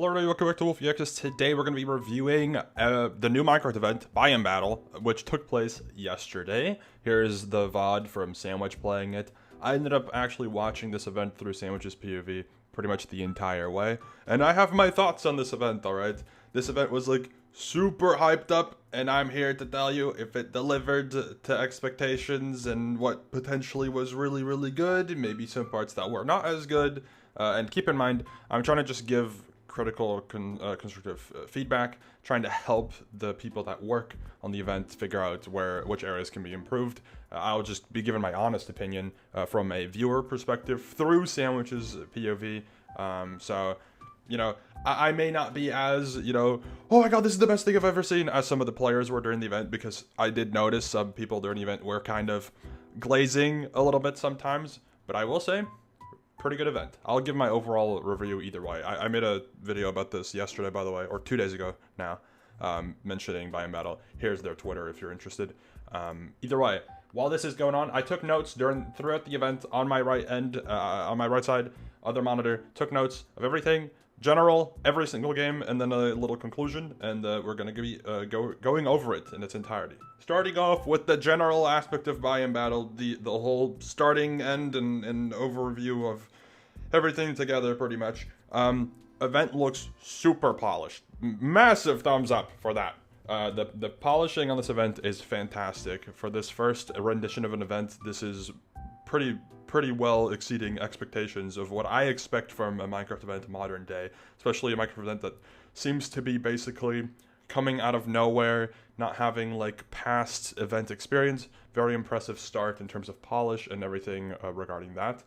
Hello everybody, welcome back to Wolfeei. Today we're going to be reviewing the new Minecraft event, Biome Battle, which took place yesterday. Here's the VOD from Sandwich playing it. I ended up actually watching this event through Sandwich's POV pretty much the entire way. And I have my thoughts on this event, alright? This event was like super hyped up, and I'm here to tell you if it delivered to expectations and what potentially was really, really good, maybe some parts that were not as good. And keep in mind, I'm trying to just give critical, constructive feedback, trying to help the people that work on the event figure out which areas can be improved. I'll just be giving my honest opinion from a viewer perspective through Sandwich's POV. So, you know, I may not be as, oh my god, this is the best thing I've ever seen, as some of the players were during the event, because I did notice some people during the event were kind of glazing a little bit sometimes, but I will say, pretty good event. I'll give my overall review either way. I made a video about this yesterday, by the way, or 2 days ago now, mentioning Biome Battle. Here's their Twitter if you're interested. Either way, while this is going on, I took notes throughout the event on my right end, on my right side, other monitor, took notes of everything, general, every single game, and then a little conclusion, and we're going to be going over it in its entirety. Starting off with the general aspect of Biome Battle, the whole starting, end, and overview of everything together, pretty much. Event looks super polished. Massive thumbs up for that. The polishing on this event is fantastic. For this first rendition of an event, this is pretty well exceeding expectations of what I expect from a Minecraft event modern day, especially a Minecraft event that seems to be basically coming out of nowhere, not having like past event experience. Very impressive start in terms of polish and everything regarding that.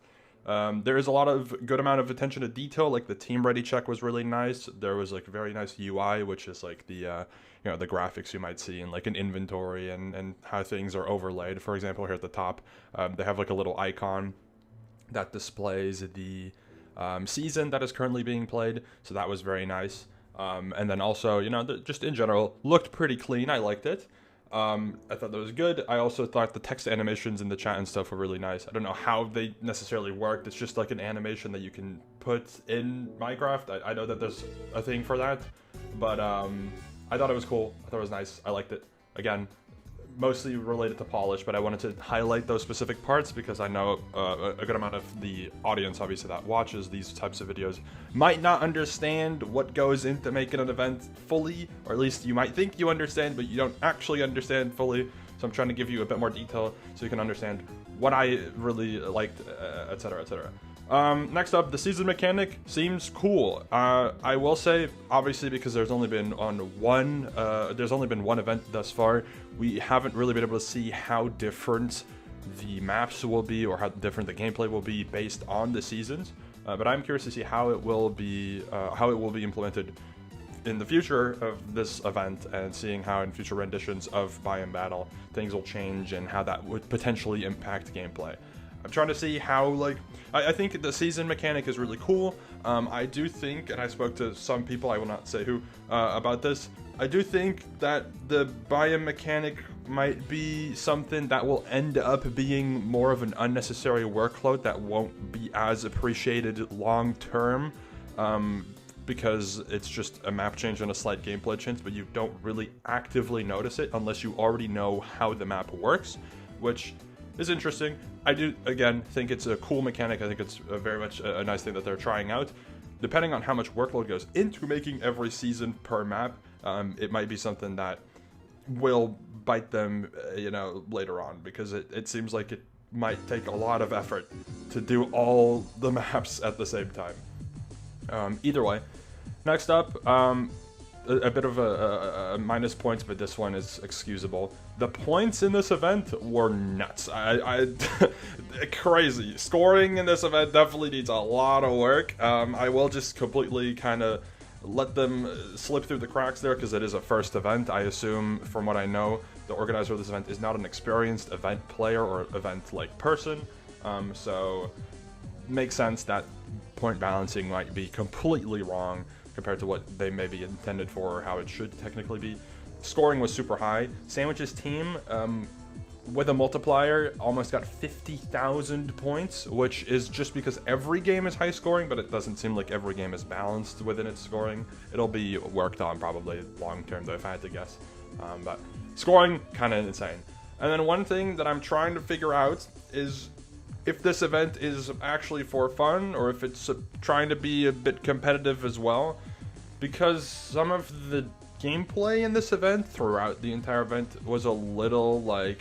There is a lot of good amount of attention to detail, like the team ready check was really nice. There was like very nice UI, which is like the the graphics you might see in like an inventory and how things are overlaid. For example, here at the top, they have like a little icon that displays the season that is currently being played, so that was very nice. And then also, just in general, looked pretty clean. I liked it. I thought that was good. I also thought the text animations in the chat and stuff were really nice. I don't know how they necessarily worked. It's just like an animation that you can put in Minecraft. I know that there's a thing for that, but I thought it was cool. I thought it was nice. I liked it. Again, mostly related to polish, but I wanted to highlight those specific parts because I know a good amount of the audience, obviously, that watches these types of videos might not understand what goes into making an event fully, or at least you might think you understand, but you don't actually understand fully. So I'm trying to give you a bit more detail so you can understand what I really liked, etc., etc. Next up, the season mechanic seems cool. I will say, obviously, because there's only been one event thus far, we haven't really been able to see how different the maps will be or how different the gameplay will be based on the seasons. But I'm curious to see how it will be implemented in the future of this event, and seeing how in future renditions of Biome Battle things will change and how that would potentially impact gameplay. I'm trying to see how, I think the season mechanic is really cool. I do think, and I spoke to some people, I will not say who, about this, I do think that the biome mechanic might be something that will end up being more of an unnecessary workload that won't be as appreciated long term, because it's just a map change and a slight gameplay change, but you don't really actively notice it unless you already know how the map works, which is interesting. I do, again, think it's a cool mechanic. I think it's very much a nice thing that they're trying out. Depending on how much workload goes into making every season per map, it might be something that will bite them, later on, because it seems like it might take a lot of effort to do all the maps at the same time. Either way, next up, a bit of a minus points, but this one is excusable. The points in this event were nuts. Crazy. Scoring in this event definitely needs a lot of work. I will just completely kind of let them slip through the cracks there, because it is a first event. I assume, from what I know, the organizer of this event is not an experienced event player or event-like person. So makes sense that point balancing might be completely wrong compared to what they may be intended for, or how it should technically be. Scoring was super high. Sandwich's team with a multiplier, almost got 50,000 points, which is just because every game is high scoring, but it doesn't seem like every game is balanced within its scoring. It'll be worked on probably long term, though, if I had to guess. But scoring, kind of insane. And then one thing that I'm trying to figure out is if this event is actually for fun or if it's trying to be a bit competitive as well, because some of the gameplay in this event throughout the entire event was a little like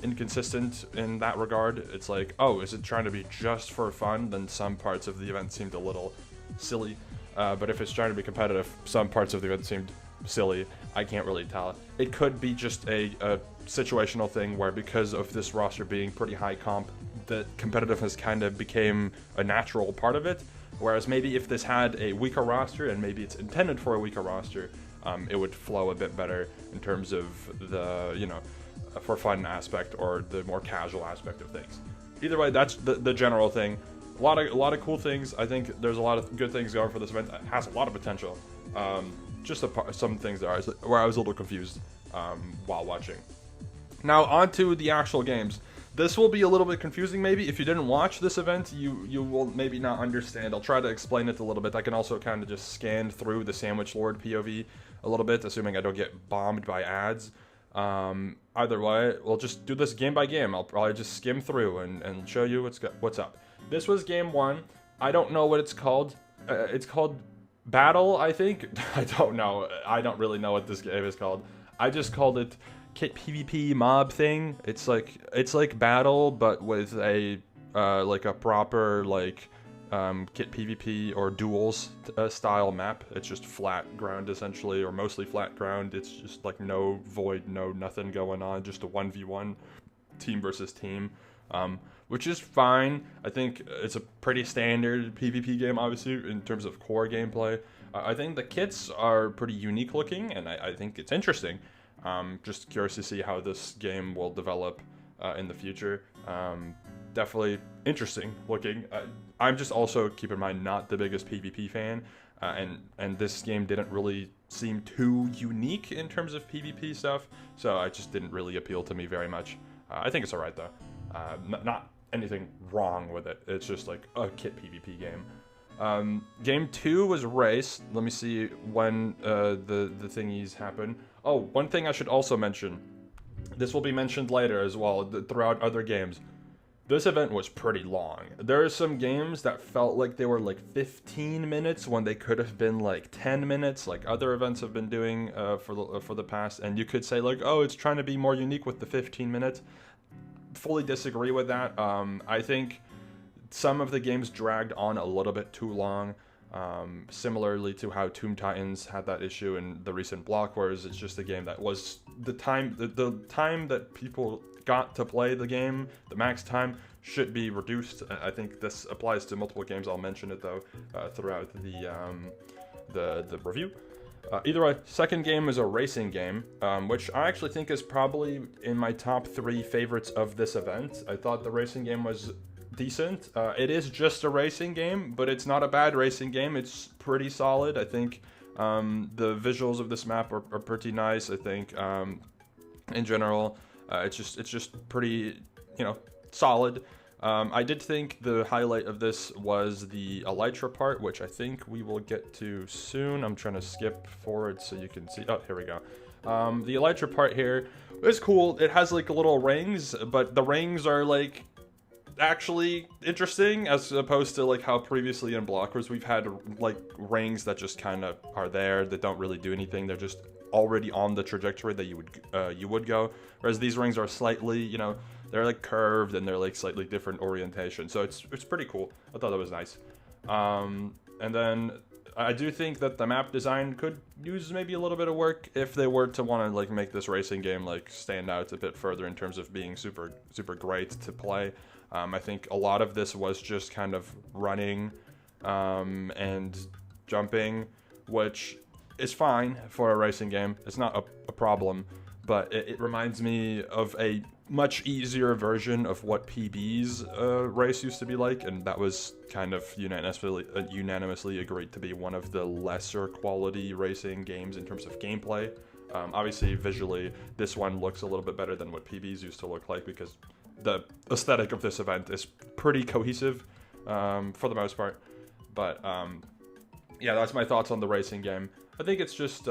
inconsistent in that regard. It's like, oh, is it trying to be just for fun? Then some parts of the event seemed a little silly, but if it's trying to be competitive, some parts of the event seemed silly. I can't really tell. It could be just a situational thing where because of this roster being pretty high comp, the competitiveness kind of became a natural part of it, whereas maybe if this had a weaker roster and maybe it's intended for a weaker roster, it would flow a bit better in terms of the, you know, for fun aspect or the more casual aspect of things. Either way, that's the general thing. A lot of cool things. I think there's a lot of good things going for this event. It has a lot of potential. Just some things there where I was a little confused while watching. Now on to the actual games. This will be a little bit confusing maybe. If you didn't watch this event, you will maybe not understand. I'll try to explain it a little bit. I can also kind of just scan through the SandwichLord POV a little bit, assuming I don't get bombed by ads. Either way, we'll just do this game by game. I'll probably just skim through and show you what's up. This was game 1. I don't know what it's called. It's called Battle, I think. I don't know. I don't really know what this game is called. I just called it Kit PvP mob thing. It's like Battle, but with a like a proper like Kit PvP or duels style map. It's just flat ground essentially, or mostly flat ground. It's just like no void, no nothing going on. Just a 1v1 team versus team, which is fine. I think it's a pretty standard PvP game, obviously in terms of core gameplay. I think the kits are pretty unique looking, and I think it's interesting. Just curious to see how this game will develop in the future. Definitely interesting looking. I'm just also, keep in mind, not the biggest PvP fan, and this game didn't really seem too unique in terms of PvP stuff, so it just didn't really appeal to me very much. I think it's alright though. Not anything wrong with it. It's just like a kit PvP game. Game 2 was Race. Let me see when the thingies happen. Oh, one thing I should also mention. This will be mentioned later as well throughout other games. This event was pretty long. There are some games that felt like they were like 15 minutes when they could have been like 10 minutes, like other events have been doing for the past. And you could say like, oh, it's trying to be more unique with the 15 minutes. Fully disagree with that. I think some of the games dragged on a little bit too long. Similarly to how Tomb Titans had that issue in the recent Block Wars. It's just a game that was the time that people got to play the game, the max time, should be reduced. I think this applies to multiple games. I'll mention it though throughout the review. Either way, second game is a racing game, which I actually think is probably in my top 3 favorites of this event. I thought the racing game was decent. It is just a racing game, but it's not a bad racing game. It's pretty solid. I think the visuals of this map are pretty nice. I think in general, it's just pretty, solid. I did think the highlight of this was the elytra part, which I think we will get to soon. I'm trying to skip forward so you can see. Oh, here we go. The elytra part here is cool. It has like little rings, but the rings are like actually interesting as opposed to like how previously in Blockers we've had like rings that just kind of are there that don't really do anything. They're just already on the trajectory that you would go, whereas these rings are slightly, they're like curved and they're like slightly different orientation, so it's pretty cool. I thought that was nice. And then I do think that the map design could use maybe a little bit of work if they were to want to like make this racing game like stand out a bit further in terms of being super great to play. I think a lot of this was just kind of running and jumping, which is fine for a racing game. It's not a problem, but it reminds me of a much easier version of what PB's race used to be like, and that was kind of unanimously agreed to be one of the lesser quality racing games in terms of gameplay. Obviously, visually, this one looks a little bit better than what PBs used to look like because the aesthetic of this event is pretty cohesive for the most part. But yeah, that's my thoughts on the racing game. I think it's just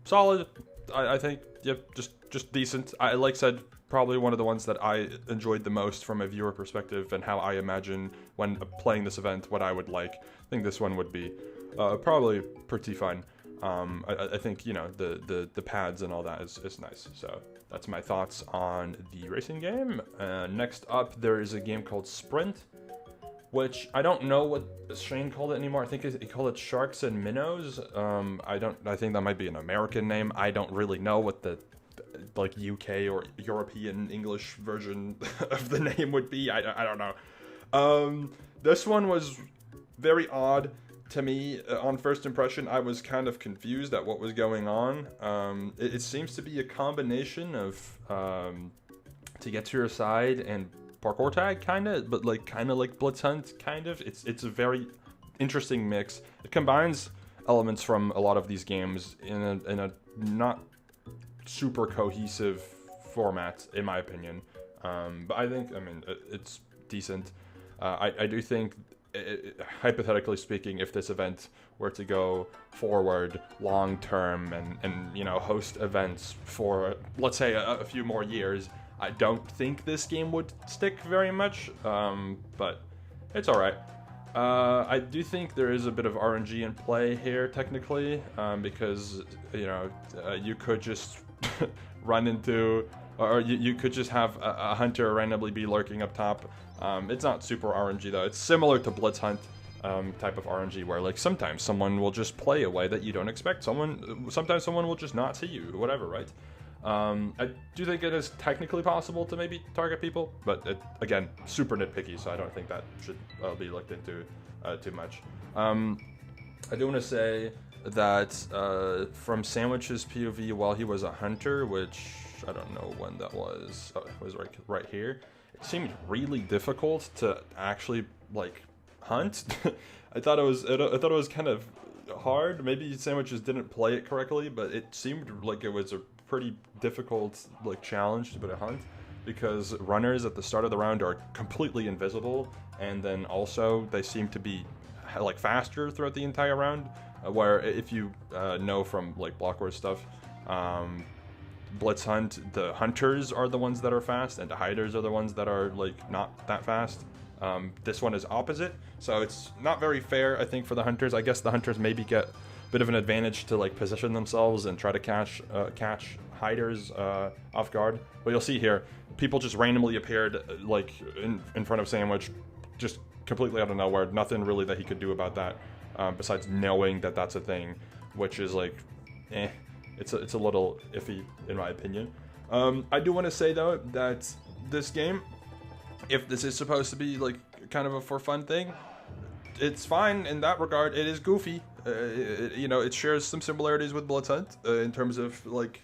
solid. I think, yep, just decent. I like said, probably one of the ones that I enjoyed the most from a viewer perspective and how I imagine when playing this event what I would like. I think this one would be probably pretty fun. I think, you know, the pads and all that is nice. So that's my thoughts on the racing game. Next up, there is a game called Sprint, which I don't know what Shane called it anymore. I think he called it Sharks and Minnows. I think that might be an American name. I don't really know what the like UK or European English version of the name would be. I don't know. This one was very odd to me. On first impression, I was kind of confused at what was going on. It seems to be a combination of to get to your side and parkour tag, kind of like Blitz Hunt, kind of. It's a very interesting mix. It combines elements from a lot of these games in a not super cohesive format, in my opinion. But I think, it's decent. I do think, hypothetically speaking, if this event were to go forward long term and you know, host events for, let's say, a few more years, I don't think this game would stick very much, but it's alright. I do think there is a bit of RNG in play here, technically, because, you know, you could just run into, or you could just have a hunter randomly be lurking up top. It's not super RNG, though. It's similar to Blitz Hunt type of RNG, where, like, sometimes someone will just play a way that you don't expect. Sometimes someone will just not see you, whatever, right? I do think it is technically possible to maybe target people, but again, super nitpicky, so I don't think that should be looked into too much. I do want to say that from Sandwich's POV, while he was a hunter, which I don't know when that was, it was right here, it seemed really difficult to actually like hunt. I thought it was kind of hard. Maybe Sandwiches didn't play it correctly, but it seemed like it was a pretty difficult like challenge to put a hunt, because runners at the start of the round are completely invisible, and then also they seem to be like faster throughout the entire round, where if you know from like Blockwars stuff, Blitz Hunt, the hunters are the ones that are fast and the hiders are the ones that are like not that fast. This one is opposite, so it's not very fair, I think, for the hunters. I guess the hunters maybe get a bit of an advantage to like position themselves and try to catch hiders off guard. But you'll see here, people just randomly appeared like in front of Sandwich, just completely out of nowhere. Nothing really that he could do about that, besides knowing that that's a thing, which is like, it's a little iffy in my opinion. I do want to say though that this game, if this is supposed to be like kind of a for fun thing, it's fine in that regard. It is goofy. You know, it shares some similarities with Blitz Hunt in terms of like,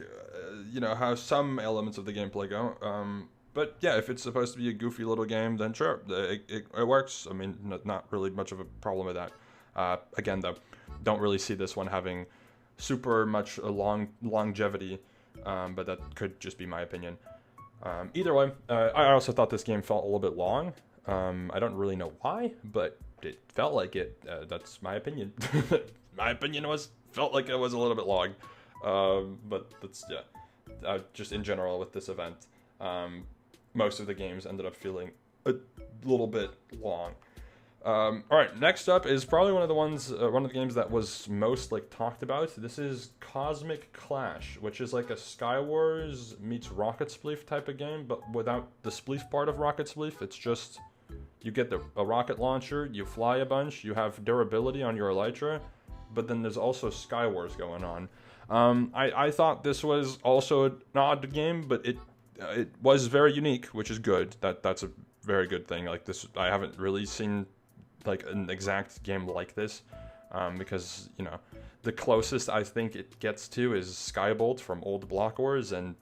you know, how some elements of the gameplay go. But yeah, if it's supposed to be a goofy little game, then sure, it works. I mean, not really much of a problem with that. Again, though, don't really see this one having super much longevity, but that could just be my opinion. Either way, I also thought this game felt a little bit long. I don't really know why, but it felt like it. That's my opinion. My opinion felt like it was a little bit long. But that's, yeah. Just in general with this event, most of the games ended up feeling a little bit long. All right, next up is probably one of the games that was most like talked about. This is Cosmic Clash, which is like a Skywars meets Rocket Spliff type of game, but without the Spliff part of Rocket Spliff. It's just you get a rocket launcher, you fly a bunch, you have durability on your Elytra, but then there's also Skywars going on. I thought this was also an odd game, but it was very unique, which is good. That's a very good thing. Like this, I haven't really seen like an exact game like this, because, you know, the closest I think it gets to is Skybolt from old Block Wars, and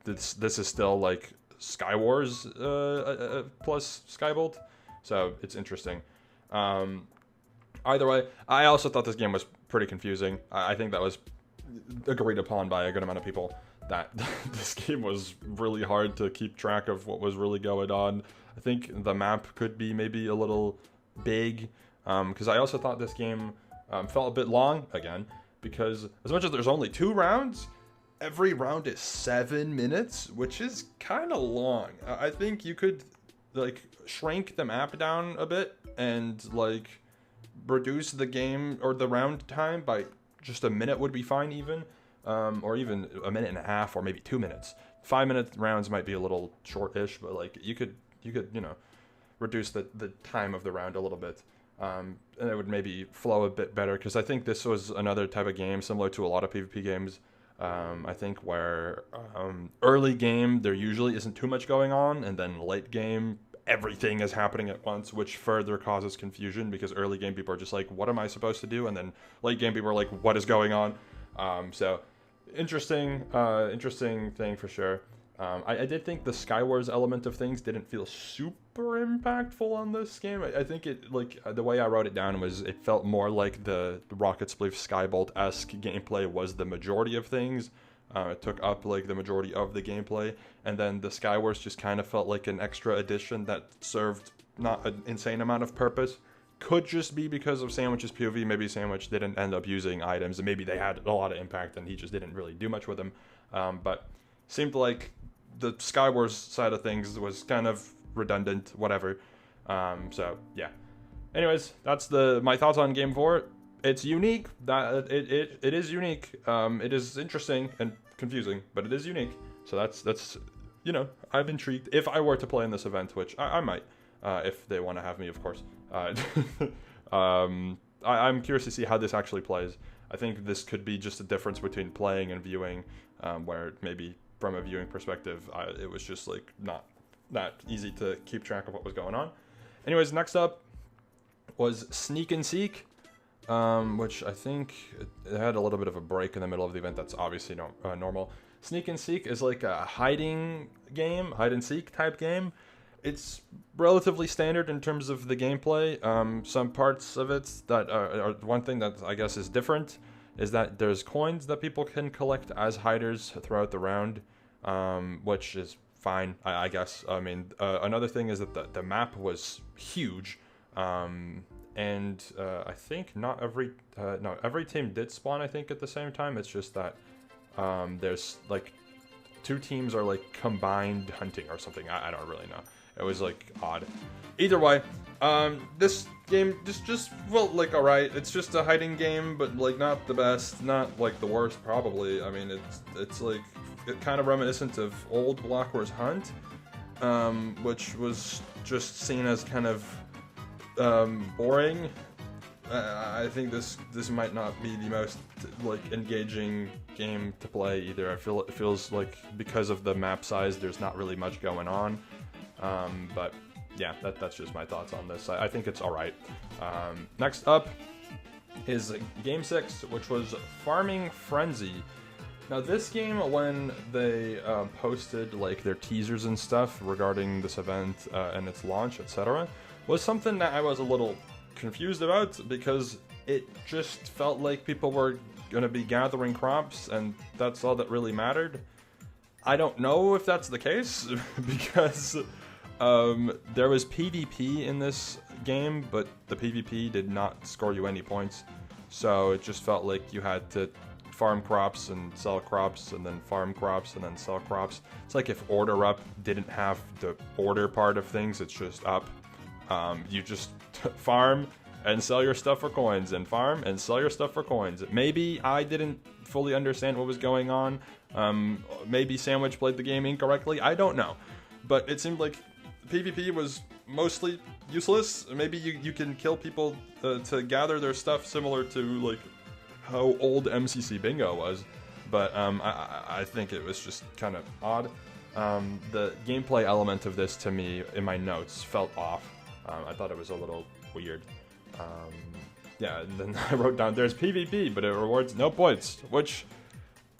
this is still like Skywars plus Skybolt, so it's interesting. Either way, I also thought this game was pretty confusing. I think that was agreed upon by a good amount of people that this game was really hard to keep track of what was really going on. I think the map could be maybe a little big, because I also thought this game felt a bit long again, because as much as there's only 2 rounds, every round is 7 minutes, which is kind of long. I think you could like shrink the map down a bit and like reduce the game or the round time by just a minute would be fine, even, or even a minute and a half, or maybe 2 minutes. 5-minute rounds might be a little short-ish, but like you could reduce the time of the round a little bit, and it would maybe flow a bit better, because I think this was another type of game similar to a lot of PvP games. I think where early game there usually isn't too much going on, and then late game everything is happening at once, which further causes confusion, because early game people are just like, what am I supposed to do? And then late game people are like, what is going on? So interesting thing for sure. I did think the Skywars element of things didn't feel super impactful on this game. I think it, like, the way I wrote it down was it felt more like the Rocket Spliff Skybolt-esque gameplay was the majority of things. It took up like the majority of the gameplay, and then the Skywars just kind of felt like an extra addition that served not an insane amount of purpose. Could just be because of Sandwich's POV. Maybe Sandwich didn't end up using items, and maybe they had a lot of impact and he just didn't really do much with them. But seemed like the Skywars side of things was kind of redundant, whatever. So yeah. Anyways, that's my thoughts on Game 4. It's unique. That it is unique. It is interesting and confusing, but it is unique. So that's I'm intrigued. If I were to play in this event, which I might, if they want to have me, of course. I'm curious to see how this actually plays. I think this could be just a difference between playing and viewing, where maybe from a viewing perspective, it was just like not that easy to keep track of what was going on. Anyways, next up was Sneak and Seek, which I think it had a little bit of a break in the middle of the event. That's obviously normal. Sneak and Seek is like a hiding game, hide and seek type game. It's relatively standard in terms of the gameplay. Some parts of it that are one thing that I guess is different is that there's coins that people can collect as hiders throughout the round, which is fine, I guess. I mean, another thing is that the map was huge, and I think not every team did spawn, I think, at the same time. It's just that there's like 2 teams are like combined hunting or something. I don't really know. It was like odd. Either way, this game just felt like alright. It's just a hiding game, but like not the best, not like the worst probably. I mean, it's like kind of reminiscent of old Block Wars Hunt, which was just seen as kind of boring. I think this might not be the most like engaging game to play either. I feel it feels like because of the map size, there's not really much going on. But yeah, that's just my thoughts on this. I think it's alright. Next up is Game 6, which was Farming Frenzy. Now this game, when they posted like their teasers and stuff regarding this event and its launch, etc., was something that I was a little confused about, because it just felt like people were going to be gathering crops and that's all that really mattered. I don't know if that's the case, because there was PvP in this game, but the PvP did not score you any points, so it just felt like you had to farm crops and sell crops and then farm crops and then sell crops. It's like if order up didn't have the order part of things, it's just up. You just farm and sell your stuff for coins, and farm and sell your stuff for coins. Maybe I didn't fully understand what was going on. Maybe Sandwich played the game incorrectly. I don't know. But it seemed like PvP was mostly useless. Maybe you can kill people to gather their stuff, similar to like how old MCC Bingo was. But I think it was just kind of odd. The gameplay element of this, to me, in my notes, felt off. I thought it was a little weird. Yeah, and then I wrote down, there's PvP, but it rewards no points, which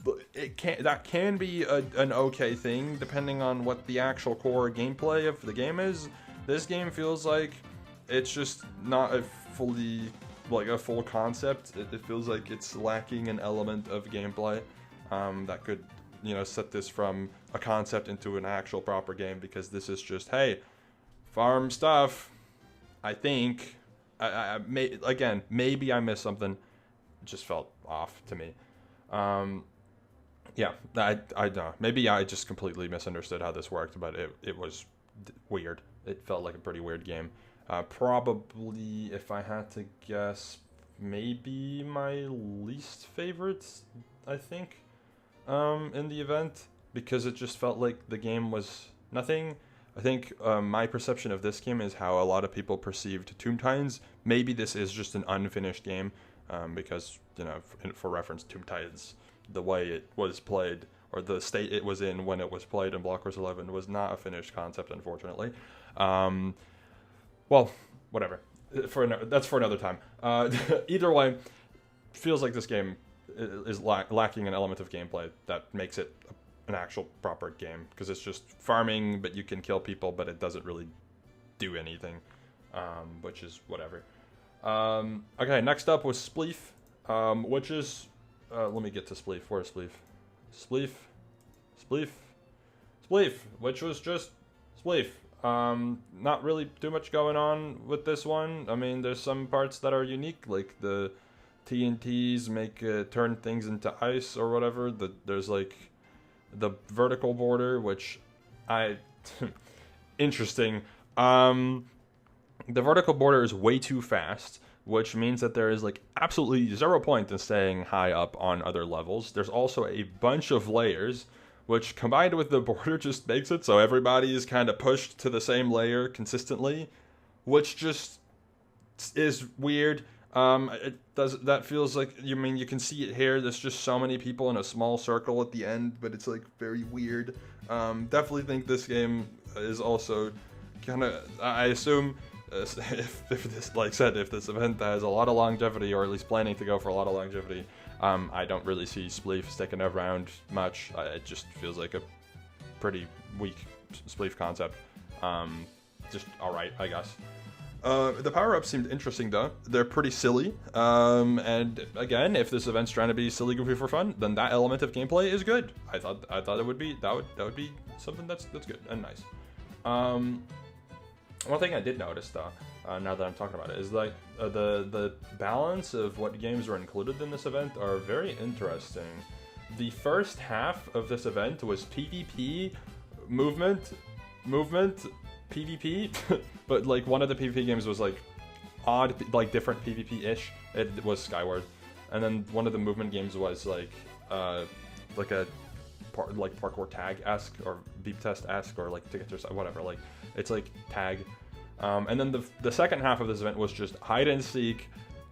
that can be an okay thing, depending on what the actual core gameplay of the game is. This game feels like it's just not a fully like a full concept. It feels like it's lacking an element of gameplay that could, you know, set this from a concept into an actual proper game, because this is just, hey, farm stuff. I think again, maybe I missed something. It just felt off to me. Yeah, I know. Maybe I just completely misunderstood how this worked, but it was weird. It felt like a pretty weird game. Probably, if I had to guess, maybe my least favorite, I think, in the event, because it just felt like the game was nothing. I think my perception of this game is how a lot of people perceived Tomb Titans. Maybe this is just an unfinished game, because, you know, for reference, Tomb Titans, the way it was played, or the state it was in when it was played in Block Wars 11, was not a finished concept, unfortunately. Well, whatever. That's for another time. Either way, feels like this game is lacking an element of gameplay that makes it an actual proper game, because it's just farming, but you can kill people, but it doesn't really do anything, which is whatever. Okay, next up was Spliff, which is... let me get to Spliff. Where's Spliff? Spliff, which was just Spliff. Not really too much going on with this one. I mean, there's some parts that are unique, like the TNTs make turn things into ice or whatever. There's like the vertical border, which interesting. The vertical border is way too fast, which means that there is like absolutely 0 point in staying high up on other levels. There's also a bunch of layers, which combined with the border just makes it so everybody is kind of pushed to the same layer consistently, which just is weird. That feels like, you mean, you can see it here. There's just so many people in a small circle at the end, but it's like very weird. Definitely think this game is also kind of, I assume, if this, like said, if this event has a lot of longevity, or at least planning to go for a lot of longevity, I don't really see Spliff sticking around much. It just feels like a pretty weak Spliff concept. Just alright, I guess. The power-ups seemed interesting though. They're pretty silly. And again, if this event's trying to be silly, goofy for fun, then that element of gameplay is good. I thought it would be that would be something that's good and nice. One thing I did notice though, now that I'm talking about it, is like the balance of what games are included in this event are very interesting. The first half of this event was PvP, movement, PvP, but like one of the PvP games was like odd, like different PvP-ish. It was Skyward, and then one of the movement games was like a parkour tag-esque or beep test-esque, or like tickets or whatever. Like it's like tag. And then the second half of this event was just hide and seek,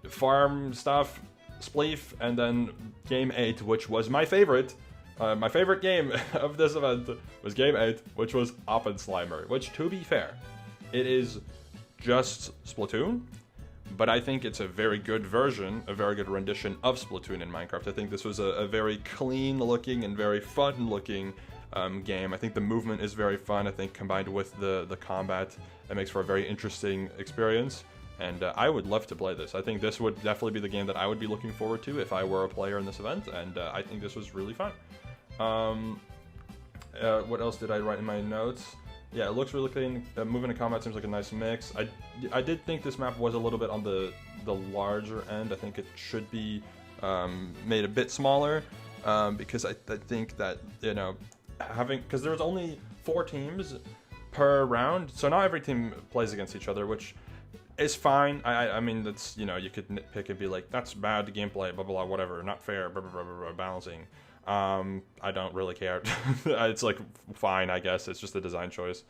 farm stuff, Spliff, and then Game 8, which was my favorite. My favorite game of this event was Game 8, which was Oppensliner, which, to be fair, it is just Splatoon, but I think it's a very good version, a very good rendition of Splatoon in Minecraft. I think this was a very clean-looking and very fun-looking game. I think the movement is very fun. I think combined with the combat, it makes for a very interesting experience, and I would love to play this. I think this would definitely be the game that I would be looking forward to if I were a player in this event, and I think this was really fun. What else did I write in my notes? Yeah, it looks really clean. Movement and combat seems like a nice mix. I did think this map was a little bit on the larger end. I think it should be made a bit smaller, because I think that, you know, because there's only 4 teams per round, so not every team plays against each other, which is fine. I mean, that's, you know, you could nitpick and be like, that's bad gameplay, blah blah blah, whatever, not fair, blah blah blah, blah, blah, balancing. I don't really care. It's like fine, I guess. It's just a design choice.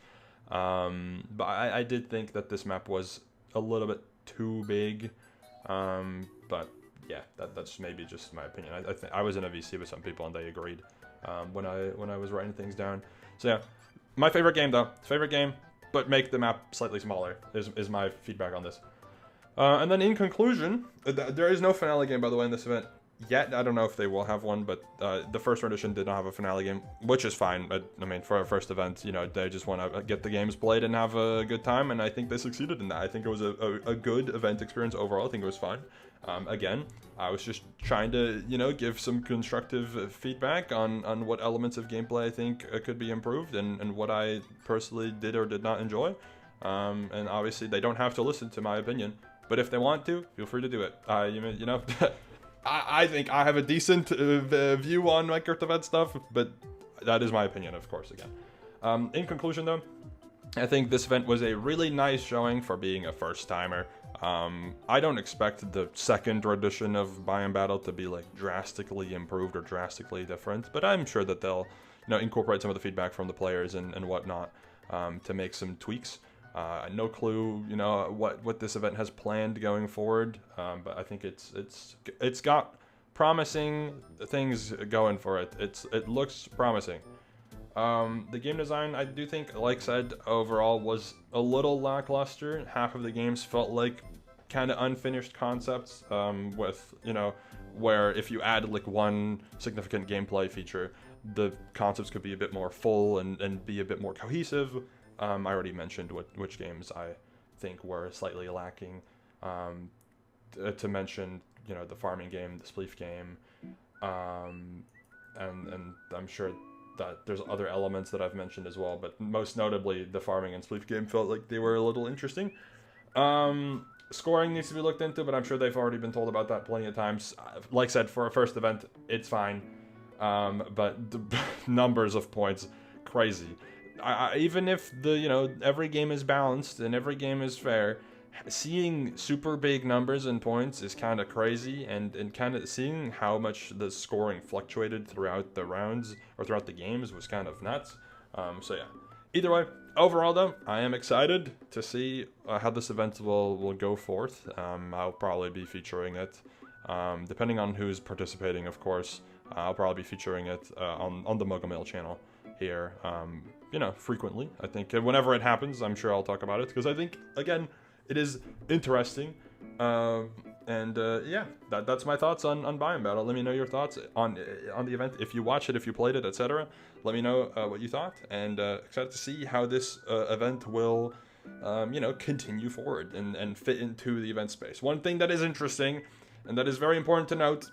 But I did think that this map was a little bit too big. But yeah, that's maybe just my opinion. I was in a VC with some people and they agreed when I was writing things down. So yeah, my favorite game though. Favorite game, but make the map slightly smaller is my feedback on this. And then in conclusion, there is no finale game, by the way, in this event. yet. I don't know if they will have one, but the first edition did not have a finale game, which is fine. I mean, for a first event, you know, they just want to get the games played and have a good time, and I think they succeeded in that. I think it was a good event experience overall. I think it was fine. Again, I was just trying to, you know, give some constructive feedback on what elements of gameplay I think could be improved, and what I personally did or did not enjoy. And obviously, they don't have to listen to my opinion, but if they want to, feel free to do it. You know, I think I have a decent view on Minecraft event stuff, but that is my opinion, of course, again. In conclusion, though, I think this event was a really nice showing for being a first-timer. I don't expect the second edition of Biome Battle to be, like, drastically improved or drastically different, but I'm sure that they'll, you know, incorporate some of the feedback from the players and whatnot to make some tweaks. No clue, you know, what this event has planned going forward, but I think it's got promising things going for it. It looks promising. The game design, I do think, like said, overall was a little lackluster. Half of the games felt like kind of unfinished concepts, with, you know, where if you add like one significant gameplay feature, the concepts could be a bit more full and be a bit more cohesive. I already mentioned which games I think were slightly lacking. To mention, you know, the farming game, the Spliff game, and I'm sure that there's other elements that I've mentioned as well, but most notably the farming and Spliff game felt like they were a little interesting. Scoring needs to be looked into, but I'm sure they've already been told about that plenty of times. Like I said, for a first event, it's fine, but the numbers of points, crazy. Even if every game is balanced and every game is fair, seeing super big numbers and points is kind of crazy, and kind of seeing how much the scoring fluctuated throughout the rounds or throughout the games was kind of nuts. So yeah, either way, overall though, I am excited to see how this event will go forth. I'll probably be featuring it, depending on who's participating, of course. I'll probably be featuring it on the Mogomail channel here, frequently. I think whenever it happens, I'm sure I'll talk about it, because I think, again, it is interesting. Yeah, that's my thoughts on Biome Battle. Let me know your thoughts on the event, if you watch it, if you played it, etc. Let me know what you thought, and excited to see how this event will continue forward and fit into the event space. One thing that is interesting, and that is very important to note,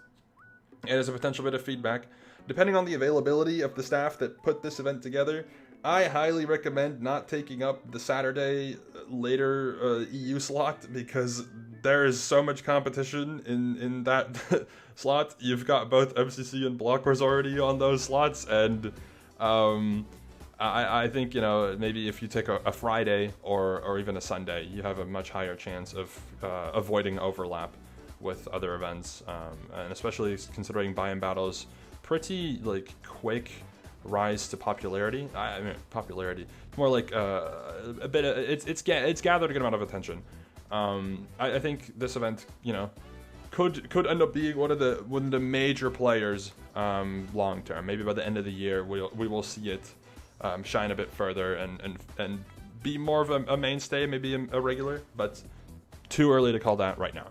and as a potential bit of feedback, depending on the availability of the staff that put this event together, I highly recommend not taking up the Saturday later EU slot, because there is so much competition in that slot. You've got both MCC and Blockwars already on those slots, and I think, maybe if you take a Friday or even a Sunday, you have a much higher chance of avoiding overlap with other events, and especially considering Biome Battle's pretty quick rise to popularity. I mean, popularity, more like a bit of, it's gathered a good amount of attention. I think this event, could end up being one of the major players long term. Maybe by the end of the year, we will see it shine a bit further and be more of a mainstay, maybe a regular, but too early to call that right now.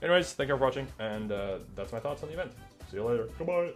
Anyways, thank you for watching, and that's my thoughts on the event. See you later. Goodbye.